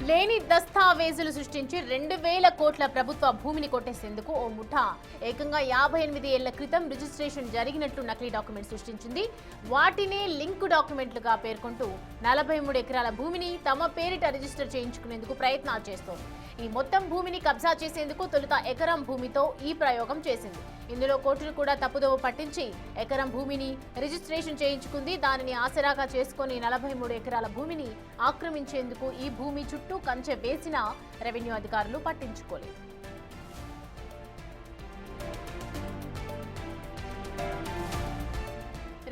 లేని దస్తావేజులు సృష్టించి 2,000 కోట్ల ప్రభుత్వ భూమిని కొట్టేసేందుకు ఓ ముఠా ఏకంగా 58 ఏళ్ల క్రితం రిజిస్ట్రేషన్ జరిగినట్లు నకిలీ డాక్యుమెంట్ సృష్టించింది. వాటినే లింక్ డాక్యుమెంట్లుగా పేర్కొంటూ 43 ఎకరాల భూమిని తమ పేరిట రిజిస్టర్ చేయించుకునేందుకు ప్రయత్నాలు చేస్తోంది. ఈ మొత్తం భూమిని కబ్జా చేసేందుకు తొలుత ఎకరం భూమితో ఈ ప్రయోగం చేసింది. ఇందులో కోర్టులు కూడా తప్పుదోవ పట్టించి ఎకరం భూమిని రిజిస్ట్రేషన్ చేయించుకుంది. దానిని ఆసరాగా చేసుకుని 43 ఎకరాల భూమిని ఆక్రమించేందుకు ఈ భూమి చుట్టూ కంచె వేసినా రెవెన్యూ అధికారులు పట్టించుకోలేదు.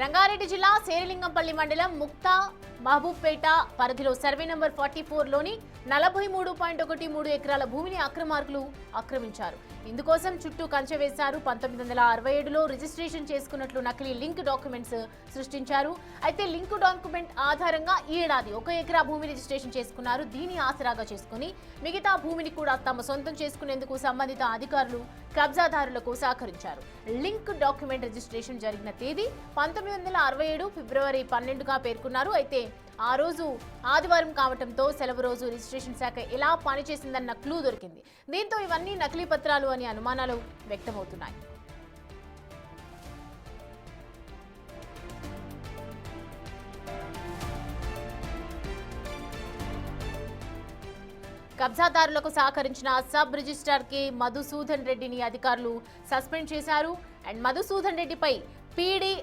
రంగారెడ్డి జిల్లా శేరిలింగంపల్లి మండలం ముక్తా మహబూబ్పేట పరిధిలో సర్వే నంబర్ 44లోని 43.13 ఎకరాల భూమిని అక్రమార్కులు ఆక్రమించారు. ఇందుకోసం చుట్టూ కంచె వేశారు. 1967లో రిజిస్ట్రేషన్ చేసుకున్నట్లు నకిలీ లింక్ డాక్యుమెంట్స్ సృష్టించారు. అయితే లింక్ డాక్యుమెంట్ ఆధారంగా ఈ ఏడాది 1 ఎకరా భూమి రిజిస్ట్రేషన్ చేసుకున్నారు. దీని ఆసరాగా చేసుకుని మిగతా భూమిని కూడా తమ సొంతం చేసుకునేందుకు సంబంధిత అధికారులు కబ్జాదారులకు సహకరించారు. లింక్ డాక్యుమెంట్ రిజిస్ట్రేషన్ జరిగిన తేదీ 1967 ఫిబ్రవరి 12గా పేర్కొన్నారు. అయితే ఆ రోజు ఆదివారం కావడంతో సెలవు రోజు రిజిస్ట్రేషన్ శాఖ ఎలా పనిచేసిందన్న క్లూ దొరికింది. దీంతో ఇవన్నీ నకిలీ పత్రాలు అని అనుమానాలు వ్యక్తమవుతున్నాయి. కబ్జాదారులకు సహకరించిన సబ్ రిజిస్ట్రార్ కె మధుసూదన్ రెడ్డిని అధికారులు సస్పెండ్ చేశారు. అండ్ మధుసూదన్ రెడ్డిపై పీడీ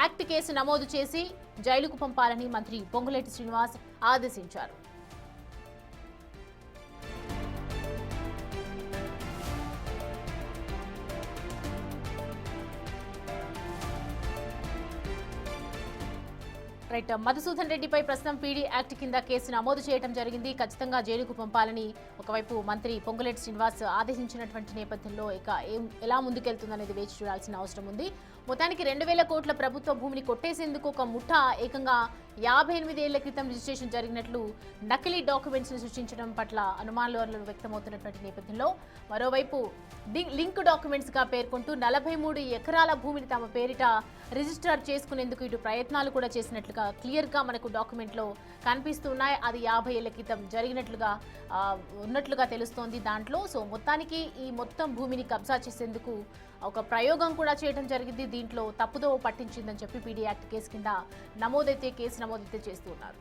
యాక్ట్ కేసు నమోదు చేసి జైలుకు పంపాలని మంత్రి పొంగులేటి శ్రీనివాస్ ఆదేశించారు. రైట్, మధుసూదన్ రెడ్డిపై ప్రస్తుతం పీడీ యాక్ట్ కింద కేసు నమోదు చేయడం జరిగింది. ఖచ్చితంగా జైలుకు పంపాలని ఒకవైపు మంత్రి పొంగులేటి శ్రీనివాస్ ఆదేశించినటువంటి నేపథ్యంలో ఇక ఎలా ముందుకెళ్తుందనేది వేచి చూడాల్సిన అవసరం ఉంది. మొత్తానికి 2,000 కోట్ల ప్రభుత్వ భూమిని కొట్టేసేందుకు ఒక ముఠా ఏకంగా 58 ఏళ్ల క్రితం రిజిస్ట్రేషన్ జరిగినట్లు నకిలీ డాక్యుమెంట్స్ ను సృష్టించడం పట్ల అనుమానాలు వ్యక్తమవుతున్నటువంటి నేపథ్యంలో మరోవైపు లింక్ డాక్యుమెంట్స్ గా పేర్కొంటూ 43 ఎకరాల భూమిని తమ పేరిట రిజిస్టర్ చేసుకునేందుకు ఇటు ప్రయత్నాలు కూడా చేసినట్లుగా క్లియర్ గా మనకు డాక్యుమెంట్ లో కనిపిస్తున్నాయి. అది 50 ఏళ్ల క్రితం జరిగినట్లుగా ఉన్నట్లుగా తెలుస్తోంది దాంట్లో. సో మొత్తానికి ఈ మొత్తం భూమిని కబ్జా చేసేందుకు ఒక ప్రయోగం కూడా చేయడం జరిగింది. దీంట్లో తప్పుదోవ పట్టించిందని చెప్పి పీడీ యాక్ట్ కేసు కింద కేసు నమోదైతే చేస్తూ ఉన్నారు.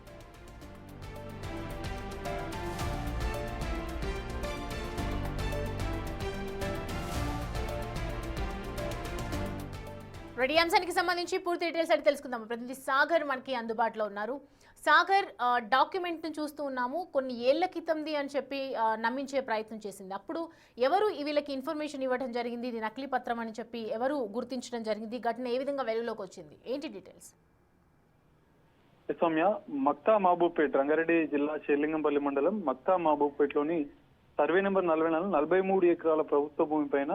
రెడీ అంశానికి సంబంధించి పూర్తి డీటెయిల్స్ అయితే తెలుసుకుందాం. ప్రతినిధి సాగర్ మనకి అందుబాటులో ఉన్నారు. సాగర్, డాక్యుమెంట్ ను చూస్తూ ఉన్నాము. కొన్ని ఏళ్ల క్రితంది అని చెప్పి నమ్మించే ప్రయత్నం చేసింది. అప్పుడు ఎవరు వీళ్ళకి ఇన్ఫర్మేషన్ ఇవ్వడం జరిగింది, ఇది నకిలీ పత్రం అని చెప్పి ఎవరు గుర్తించడం జరిగింది, ఘటన ఏ విధంగా వెలుగులోకి వచ్చింది, ఏంటి డీటెయిల్స్? సౌమ్య, మక్తా మహబూబ్పేట రంగారెడ్డి జిల్లా శేర్లింగంపల్లి మండలం మక్తా మహబూబ్పేటలోని సర్వే నెంబర్ 43 ఎకరాల ప్రభుత్వ భూమి పైన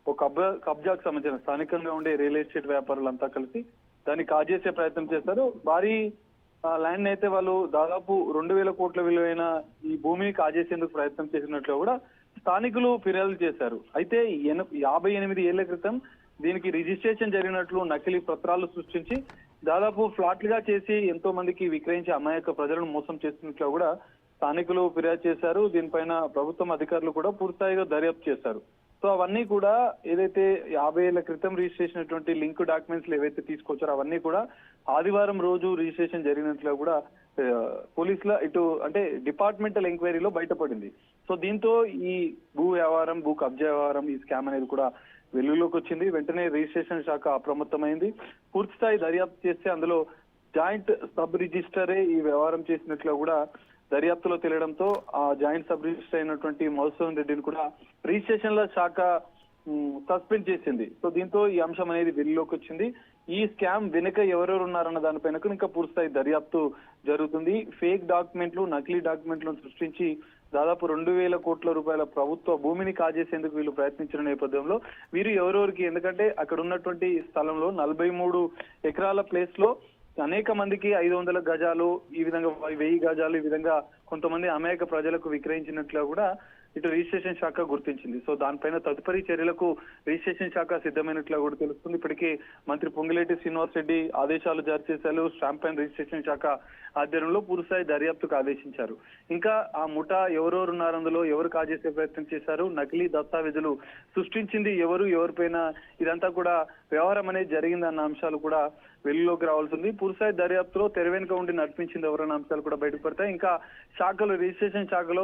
ఒక కబ్జాకు సంబంధించిన స్థానికంగా ఉండే రియల్ ఎస్టేట్ వ్యాపారులంతా కలిసి దాన్ని కాజేసే ప్రయత్నం చేస్తారు. భారీ ల్యాండ్ అయితే వాళ్ళు దాదాపు 2,000 కోట్ల విలువైన ఈ భూమిని కాజేసేందుకు ప్రయత్నం చేసినట్లు కూడా స్థానికులు ఫిర్యాదు చేశారు. అయితే 58 ఏళ్ల క్రితం దీనికి రిజిస్ట్రేషన్ జరిగినట్లు నకిలీ పత్రాలు సృష్టించి దాదాపు ఫ్లాట్లుగా చేసి ఎంతో మందికి విక్రయించి అమాయక ప్రజలను మోసం చేస్తున్నట్లు కూడా స్థానికులు ఫిర్యాదు చేశారు. దీనిపైన ప్రభుత్వం అధికారులు కూడా పూర్తిస్థాయిగా దర్యాప్తు చేశారు. సో అవన్నీ కూడా ఏదైతే 50 ఏళ్ల క్రితం రిజిస్ట్రేషన్ అయినటువంటి లింక్ డాక్యుమెంట్స్ ఏవైతే తీసుకొచ్చారో అవన్నీ కూడా ఆదివారం రోజు రిజిస్ట్రేషన్ జరిగినట్లు కూడా పోలీసుల ఇటు అంటే డిపార్ట్మెంటల్ ఎంక్వైరీలో బయటపడింది. సో దీంతో ఈ భూ వ్యవహారం, భూ కబ్జా వ్యవహారం, ఈ స్కామ్ అనేది కూడా వెలుగులోకి వచ్చింది. వెంటనే రిజిస్ట్రేషన్ శాఖ అప్రమత్తమైంది. పూర్తిస్థాయి దర్యాప్తు చేస్తే అందులో జాయింట్ సబ్ రిజిస్టరే ఈ వ్యవహారం చేసినట్లు కూడా దర్యాప్తులో తెలియడంతో ఆ జాయింట్ సబ్ రిజిస్టర్ అయినటువంటి మధుసూదన్ రెడ్డిని కూడా రిజిస్ట్రేషన్ల శాఖ సస్పెండ్ చేసింది. సో దీంతో ఈ అంశం అనేది వెలుగులోకి వచ్చింది. ఈ స్కామ్ వెనుక ఎవరెవరు ఉన్నారన్న దానిపైన ఇంకా పూర్తిస్థాయి దర్యాప్తు జరుగుతుంది. ఫేక్ డాక్యుమెంట్లు, నకిలీ డాక్యుమెంట్లను సృష్టించి దాదాపు 2,000 కోట్ల రూపాయల ప్రభుత్వ భూమిని కాజేసేందుకు వీళ్ళు ప్రయత్నించిన నేపథ్యంలో వీరు ఎవరెవరికి, ఎందుకంటే అక్కడ ఉన్నటువంటి స్థలంలో 43 ఎకరాల ప్లేస్ లో అనేక మందికి 500 గజాలు, ఈ విధంగా 1000 గజాలు, ఈ విధంగా కొంతమంది అమాయక ప్రజలకు విక్రయించినట్లు కూడా ఇటు రిజిస్ట్రేషన్ శాఖ గుర్తించింది. సో దానిపైన తదుపరి చర్యలకు రిజిస్ట్రేషన్ శాఖ సిద్ధమైనట్లు కూడా తెలుస్తుంది. ఇప్పటికే మంత్రి పొంగులేటి శ్రీనివాస్ రెడ్డి ఆదేశాలు జారీ చేశారు. స్టాంప్ అండ్ రిజిస్ట్రేషన్ శాఖ ఆధ్వర్యంలో పూర్తిస్థాయి దర్యాప్తుకు ఆదేశించారు. ఇంకా ఆ ముఠా ఎవరెవరు ఉన్నారు, అందులో ఎవరు కాజేసే ప్రయత్నం చేశారు, నకిలీ దస్తావేజులు సృష్టించింది ఎవరిపైన, ఇదంతా కూడా వ్యవహారం అనేది జరిగిందన్న అంశాలు కూడా వెలుగులోకి రావాల్సింది. పూర్తిస్థాయి దర్యాప్తులో తెర వెనుక ఉండి నడిపించింది ఎవరన్న అంశాలు కూడా బయటపడతాయి. ఇంకా శాఖలో రిజిస్ట్రేషన్ శాఖలో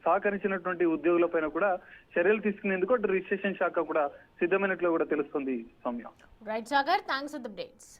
సహకరించినటువంటి ఉద్యోగుల పైన కూడా చర్యలు తీసుకునేందుకు అటు రిజిస్ట్రేషన్ శాఖ కూడా సిద్ధమైనట్లు కూడా తెలుస్తుంది. Soumya. Right Sagar, thanks for the updates.